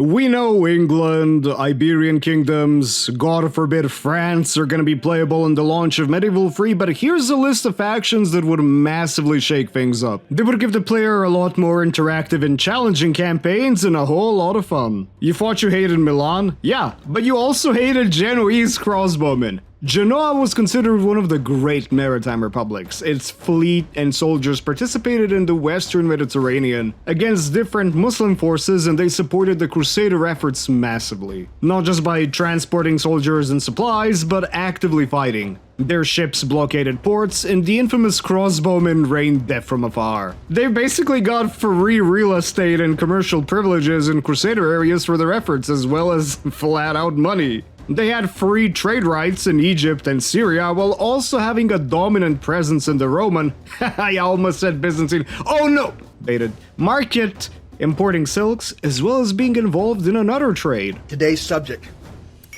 We know England, Iberian kingdoms, God forbid France are gonna be playable in the launch of Medieval 3, but here's a list of factions that would massively shake things up. They would give the player a lot more interactive and challenging campaigns and a whole lot of fun. You thought you hated Milan? Yeah, but you also hated Genoese crossbowmen. Genoa was considered one of the great maritime republics. Its fleet and soldiers participated in the Western Mediterranean against different Muslim forces, and they supported the Crusader efforts massively. Not just by transporting soldiers and supplies, but actively fighting. Their ships blockaded ports, and the infamous crossbowmen rained death from afar. They basically got free real estate and commercial privileges in Crusader areas for their efforts, as well as flat-out money. They had free trade rights in Egypt and Syria, while also having a dominant presence in the Roman, I almost said Byzantine, oh no, baited, market, importing silks, as well as being involved in another trade. Today's subject,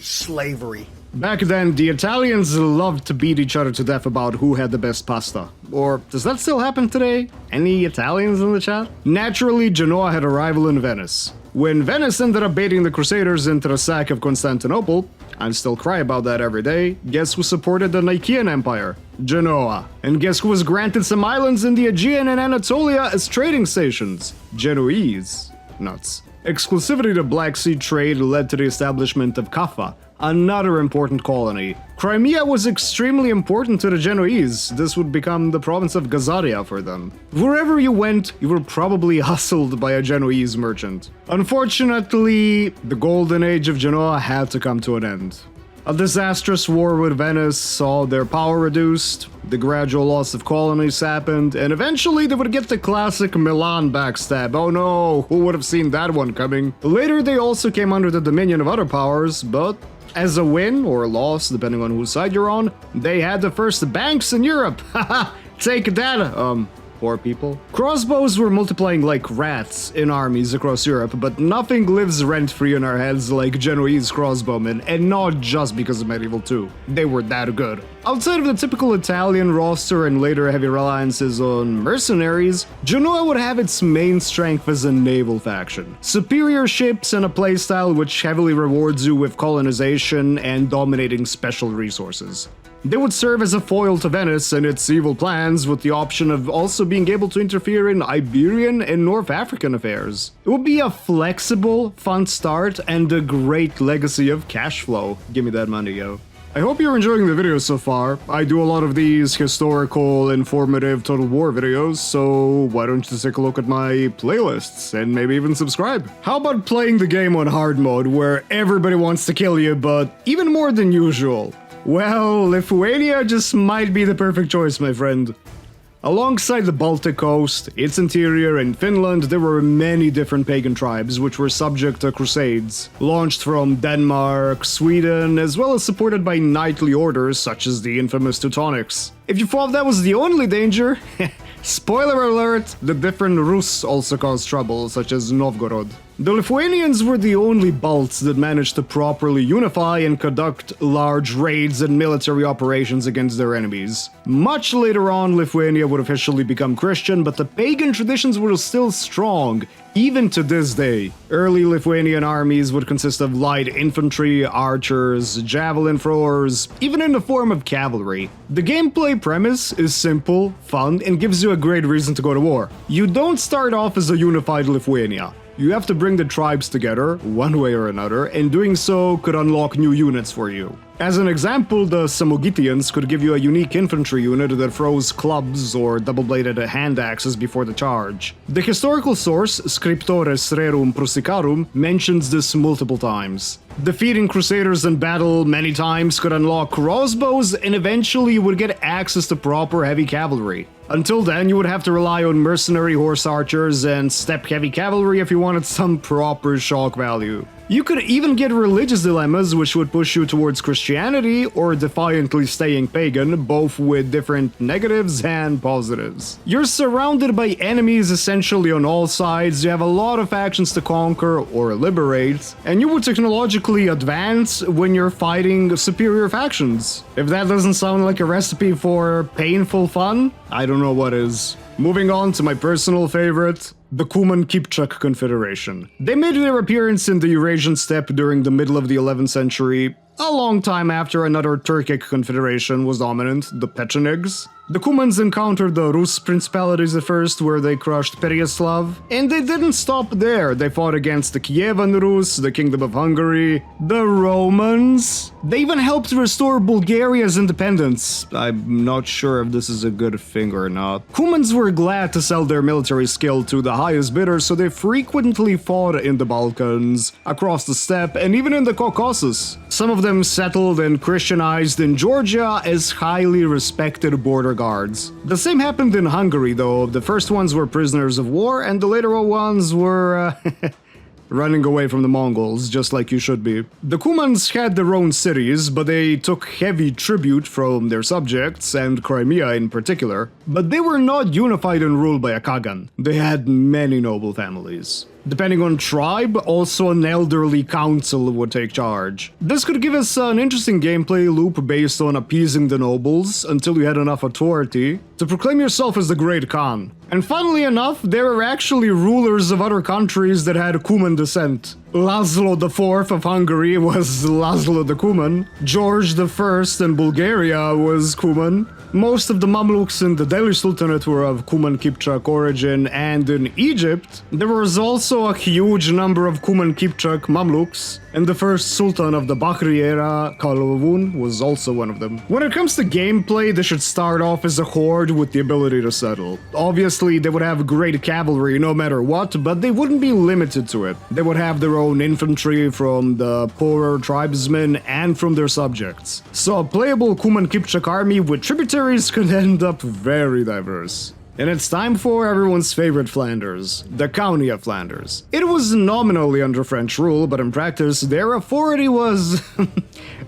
slavery. Back then, the Italians loved to beat each other to death about who had the best pasta. Or does that still happen today? Any Italians in the chat? Naturally, Genoa had a rival in Venice. When Venice ended up baiting the Crusaders into the sack of Constantinople, I still cry about that every day, guess who supported the Nicaean Empire? Genoa. And guess who was granted some islands in the Aegean and Anatolia as trading stations? Genoese. Nuts. Exclusivity to Black Sea trade led to the establishment of Kaffa, another important colony. Crimea was extremely important to the Genoese. This would become the province of Gazaria for them. Wherever you went, you were probably hustled by a Genoese merchant. Unfortunately, the golden age of Genoa had to come to an end. A disastrous war with Venice saw their power reduced, the gradual loss of colonies happened, and eventually they would get the classic Milan backstab. Oh no, who would have seen that one coming? Later they also came under the dominion of other powers, but as a win or loss, depending on whose side you're on, they had the first banks in Europe. Haha, take that, poor people. Crossbows were multiplying like rats in armies across Europe, but nothing lives rent-free in our heads like Genoese crossbowmen, and not just because of Medieval 2. They were that good. Outside of the typical Italian roster and later heavy reliances on mercenaries, Genoa would have its main strength as a naval faction. Superior ships and a playstyle which heavily rewards you with colonization and dominating special resources. They would serve as a foil to Venice and its evil plans, with the option of also being able to interfere in Iberian and North African affairs. It would be a flexible, fun start and a great legacy of cash flow. Give me that money, yo. I hope you're enjoying the video so far. I do a lot of these historical, informative Total War videos, so why don't you take a look at my playlists and maybe even subscribe? How about playing the game on hard mode, where everybody wants to kill you, but even more than usual? Well, Lithuania just might be the perfect choice, my friend. Alongside the Baltic coast, its interior, and Finland, there were many different pagan tribes which were subject to crusades, launched from Denmark, Sweden, as well as supported by knightly orders such as the infamous Teutonics. If you thought that was the only danger, spoiler alert, the different Rus also caused trouble, such as Novgorod. The Lithuanians were the only Balts that managed to properly unify and conduct large raids and military operations against their enemies. Much later on, Lithuania would officially become Christian, but the pagan traditions were still strong, even to this day. Early Lithuanian armies would consist of light infantry, archers, javelin throwers, even in the form of cavalry. The gameplay premise is simple, fun, and gives you a great reason to go to war. You don't start off as a unified Lithuania. You have to bring the tribes together, one way or another, and doing so could unlock new units for you. As an example, the Samogitians could give you a unique infantry unit that throws clubs or double-bladed hand axes before the charge. The historical source, Scriptores Rerum Prusicarum, mentions this multiple times. Defeating Crusaders in battle many times could unlock crossbows, and eventually you would get access to proper heavy cavalry. Until then, you would have to rely on mercenary horse archers and step-heavy cavalry if you wanted some proper shock value. You could even get religious dilemmas which would push you towards Christianity or defiantly staying pagan, both with different negatives and positives. You're surrounded by enemies essentially on all sides, you have a lot of factions to conquer or liberate, and you would technologically advance when you're fighting superior factions. If that doesn't sound like a recipe for painful fun, I don't know what is. Moving on to my personal favorite, the Kuman Kipchak confederation. They made their appearance in the Eurasian steppe during the middle of the 11th century, a long time after another Turkic confederation was dominant, the Pechenegs. The Kumans encountered the Rus principalities at first, where they crushed Pereyaslav, and they didn't stop there. They fought against the Kievan Rus, the Kingdom of Hungary, the Romans. They even helped restore Bulgaria's independence. I'm not sure if this is a good thing or not. Kumans were glad to sell their military skill to the highest bidder, so they frequently fought in the Balkans, across the steppe, and even in the Caucasus. Some of them settled and Christianized in Georgia as highly respected border guards. The same happened in Hungary, though. The first ones were prisoners of war, and the later ones were running away from the Mongols, just like you should be. The Kumans had their own cities, but they took heavy tribute from their subjects, and Crimea in particular. But they were not unified and ruled by a Khagan. They had many noble families. Depending on tribe, also an elderly council would take charge. This could give us an interesting gameplay loop based on appeasing the nobles until you had enough authority to proclaim yourself as the Great Khan. And funnily enough, there are actually rulers of other countries that had Kuman descent. Laszlo IV of Hungary was Laszlo the Kuman. George I in Bulgaria was Kuman. Most of the Mamluks in the Delhi Sultanate were of Kuman Kipchak origin, and in Egypt, there was also a huge number of Kuman Kipchak Mamluks, and the first Sultan of the Bahri era, Qalavun, was also one of them. When it comes to gameplay, they should start off as a horde with the ability to settle. Obviously, they would have great cavalry no matter what, but they wouldn't be limited to it. They would have their own infantry from the poorer tribesmen and from their subjects. So a playable Kuman Kipchak army with tributaries could end up very diverse. And it's time for everyone's favorite Flanders, the County of Flanders. It was nominally under French rule, but in practice, their authority was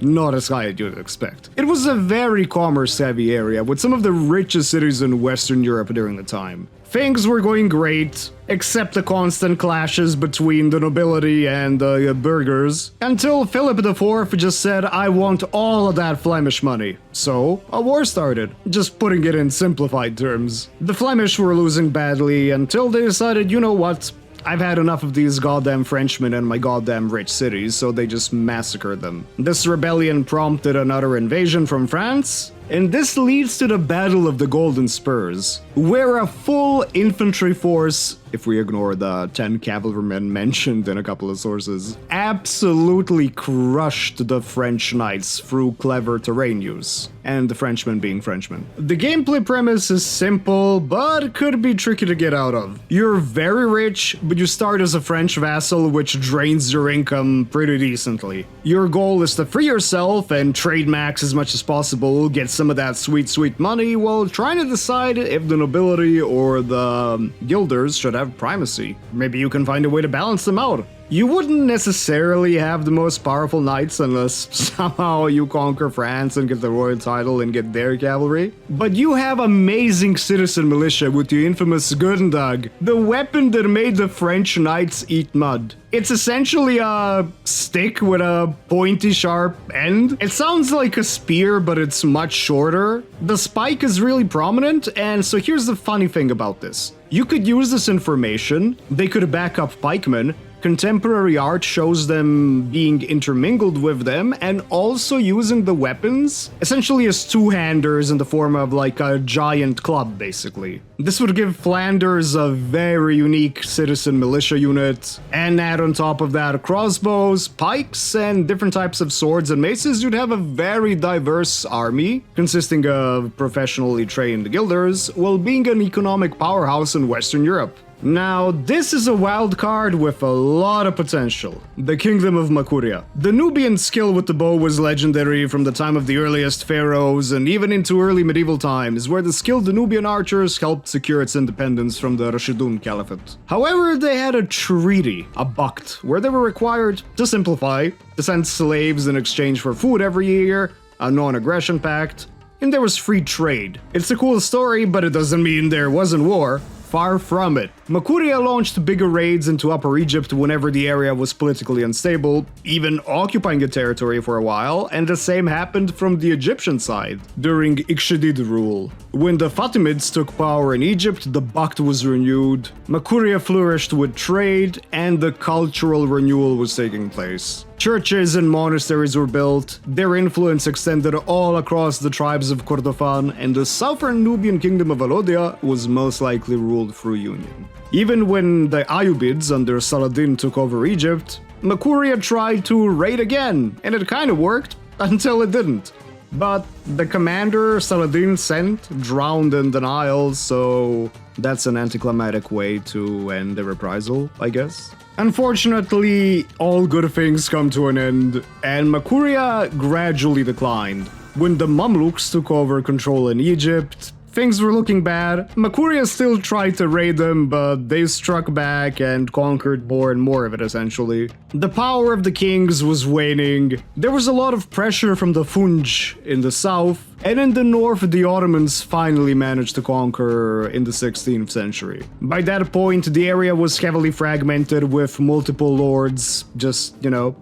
not as high as you'd expect. It was a very commerce-heavy area, with some of the richest cities in Western Europe during the time. Things were going great, except the constant clashes between the nobility and the burghers, until Philip IV just said, I want all of that Flemish money. So, a war started, just putting it in simplified terms. The Flemish were losing badly until they decided, you know what, I've had enough of these goddamn Frenchmen in my goddamn rich cities, so they just massacred them. This rebellion prompted another invasion from France, and this leads to the Battle of the Golden Spurs, where a full infantry force, if we ignore the 10 cavalrymen mentioned in a couple of sources, absolutely crushed the French knights through clever terrain use, and the Frenchmen being Frenchmen. The gameplay premise is simple, but could be tricky to get out of. You're very rich, but you start as a French vassal, which drains your income pretty decently. Your goal is to free yourself and trade max as much as possible, get some of that sweet money, while trying to decide if the nobility or the guilders should have primacy. Maybe you can find a way to balance them out. You wouldn't necessarily have the most powerful knights unless somehow you conquer France and get the royal title and get their cavalry. But you have amazing citizen militia with the infamous Gurdendag, the weapon that made the French knights eat mud. It's essentially a stick with a pointy sharp end. It sounds like a spear, but it's much shorter. The spike is really prominent, and so here's the funny thing about this. You could use this information, they could back up pikemen, contemporary art shows them being intermingled with them, and also using the weapons essentially as two-handers in the form of like a giant club, basically. This would give Flanders a very unique citizen militia unit, and add on top of that crossbows, pikes, and different types of swords and maces. You'd have a very diverse army consisting of professionally trained guilders, while being an economic powerhouse in Western Europe. Now, this is a wild card with a lot of potential. The Kingdom of Makuria. The Nubian skill with the bow was legendary from the time of the earliest pharaohs and even into early medieval times, where the skilled Nubian archers helped secure its independence from the Rashidun Caliphate. However, they had a treaty, a pact, where they were required, to simplify, to send slaves in exchange for food every year, a non-aggression pact, and there was free trade. It's a cool story, but it doesn't mean there wasn't war. far from it. Makuria launched bigger raids into Upper Egypt whenever the area was politically unstable, even occupying a territory for a while, and the same happened from the Egyptian side during Ikshidid rule. When the Fatimids took power in Egypt, the Bakht was renewed, Makuria flourished with trade, and the cultural renewal was taking place. Churches and monasteries were built, their influence extended all across the tribes of Kordofan, and the southern Nubian kingdom of Alodia was most likely ruled through union. Even when the Ayyubids under Saladin took over Egypt, Makuria tried to raid again, and it kinda worked, until it didn't. But the commander Saladin sent drowned in the Nile, so that's an anticlimactic way to end the reprisal, I guess. Unfortunately, all good things come to an end, and Makuria gradually declined. When the Mamluks took over control in Egypt, things were looking bad. Makuria still tried to raid them, but they struck back and conquered more and more of it, essentially. The power of the kings was waning. There was a lot of pressure from the Funj in the south, and in the north the Ottomans finally managed to conquer in the 16th century. By that point, the area was heavily fragmented with multiple lords, just,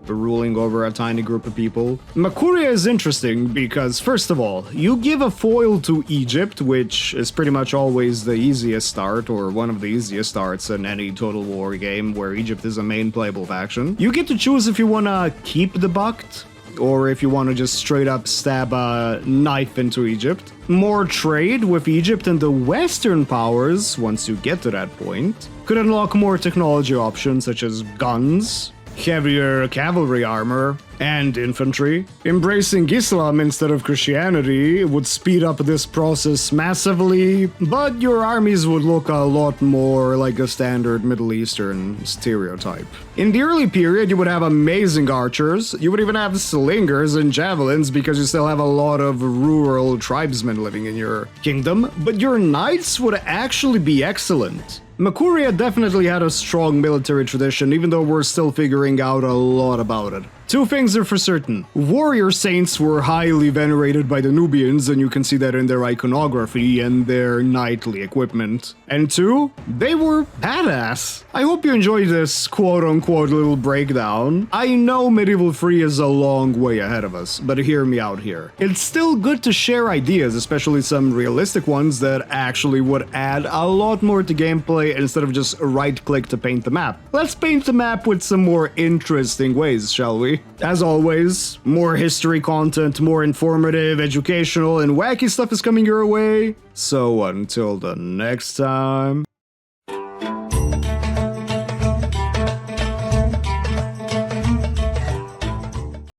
ruling over a tiny group of people. Makuria is interesting because, first of all, you give a foil to Egypt, which is pretty much always the easiest start, or one of the easiest starts in any Total War game where Egypt is a main playable faction. You get to choose if you wanna keep the Bakht, or if you want to just straight up stab a knife into Egypt. More trade with Egypt and the Western powers, once you get to that point, could unlock more technology options such as guns, heavier cavalry armor, and infantry. Embracing Islam instead of Christianity would speed up this process massively, but your armies would look a lot more like a standard Middle Eastern stereotype. In the early period, you would have amazing archers, you would even have slingers and javelins because you still have a lot of rural tribesmen living in your kingdom, but your knights would actually be excellent. Makuria definitely had a strong military tradition, even though we're still figuring out a lot about it. Two things are for certain. Warrior saints were highly venerated by the Nubians, and you can see that in their iconography and their knightly equipment. And two, they were badass. I hope you enjoyed this quote-unquote little breakdown. I know Medieval 3 is a long way ahead of us, but hear me out here. It's still good to share ideas, especially some realistic ones that actually would add a lot more to gameplay instead of just right-click to paint the map. Let's paint the map with some more interesting ways, shall we? As always, more history content, more informative, educational, and wacky stuff is coming your way. So until the next time...